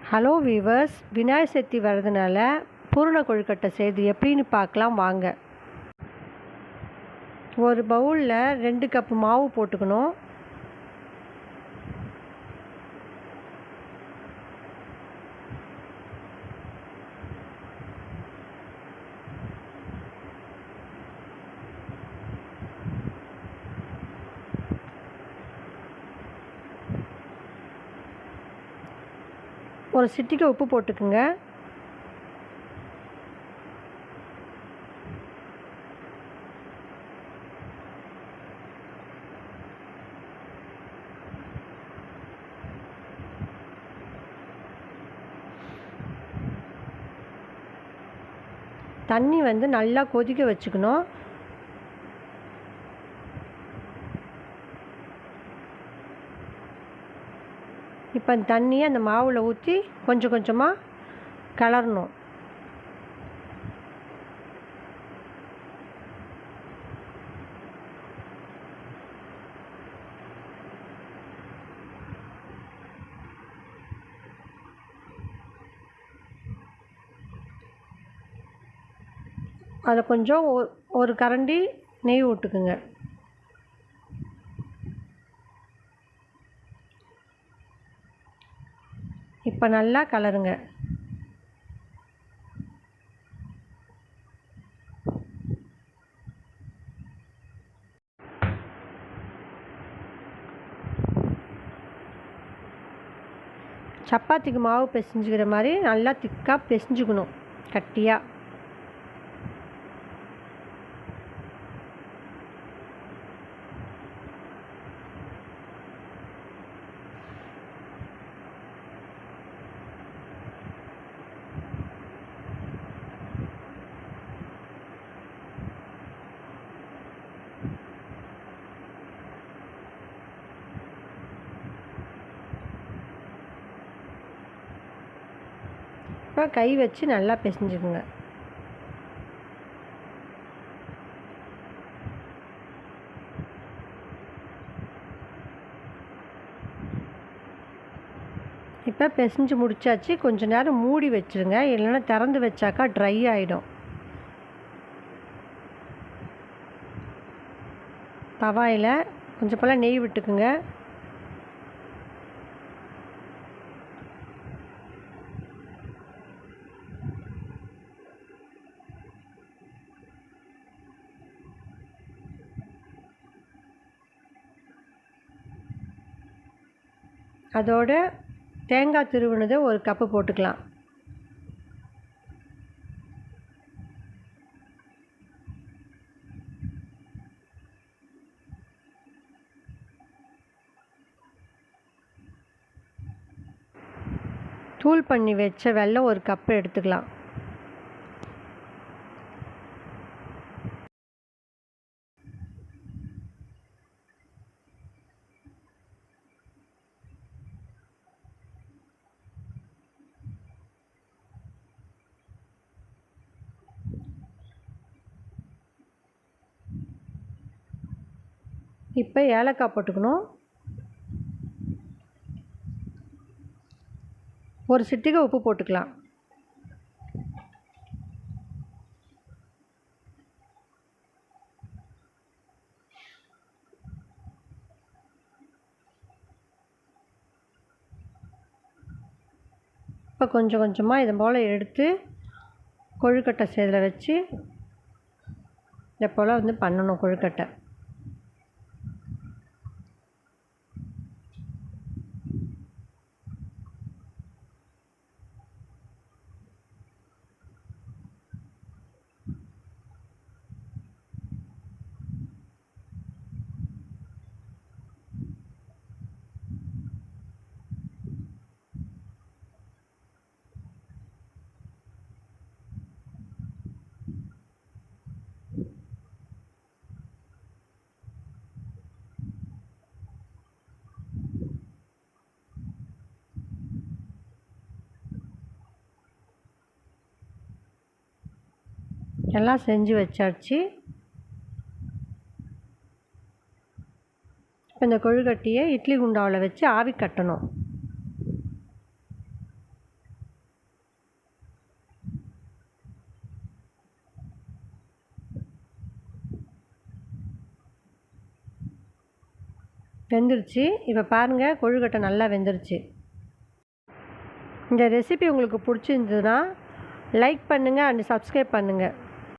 Hello viewers, Vinayagar Chaturthi வர்றதுனால பூரண கொழுக்கட்டை செய்து எப்படின்னு பார்க்கலாம் வாங்க. ஒரு பவுலில் 2 கப்பு மாவு போட்டுக்கணும். ஒரு சிட்டிகை உப்பு போட்டுக்குங்க. தண்ணி நல்லா கொதிக்க வச்சுக்கணும். இப்போ அந்த தண்ணியை அந்த மாவில் ஊற்றி கொஞ்சம் கொஞ்சமாக கிளறணும். அதில் கொஞ்சம் ஒரு கரண்டி நெய் விட்டுக்குங்க. இப்போ நல்லா கலருங்க. சப்பாத்திக்கு மாவு பிசைஞ்சுக்கிற மாதிரி நல்லா திக்காக பிசைஞ்சுக்கணும், கட்டியாக. இப்போ கை வச்சு நல்லா பிசைஞ்சுக்குங்க. இப்போ பிசைஞ்சு முடிச்சாச்சு. கொஞ்ச நேரம் மூடி வச்சுருங்க, இல்லைன்னா திறந்து வச்சாக்கா ட்ரை ஆகிடும். தவாயில் கொஞ்சம் போல் நெய் விட்டுக்குங்க. அதோட தேங்காய் துருவினதை 1 கப்பு போட்டுக்கலாம். தூள் பண்ணி வச்ச வெல்லம் 1 கப்பு எடுத்துக்கலாம். இப்போ ஏலக்காய் போட்டுக்கணும். 1 சிட்டிகை உப்பு போட்டுக்கலாம். இப்போ கொஞ்சம் கொஞ்சமாக இது போல் எடுத்து கொழுக்கட்டை செய்தில் வச்சு இதை போல் பண்ணணும் கொழுக்கட்டை. எல்லாம் செஞ்சு வச்சாச்சு. இப்போ இந்த கொழுக்கட்டையை இட்லி குண்டாவில் வச்சு ஆவி கட்டணும். வெந்துருச்சு. இப்போ பாருங்கள், கொழுக்கட்டை நல்லா வெந்துருச்சு. இந்த ரெசிபி உங்களுக்கு பிடிச்சிருந்ததுன்னா லைக் பண்ணுங்கள் அண்ட் சப்ஸ்கிரைப் பண்ணுங்கள்.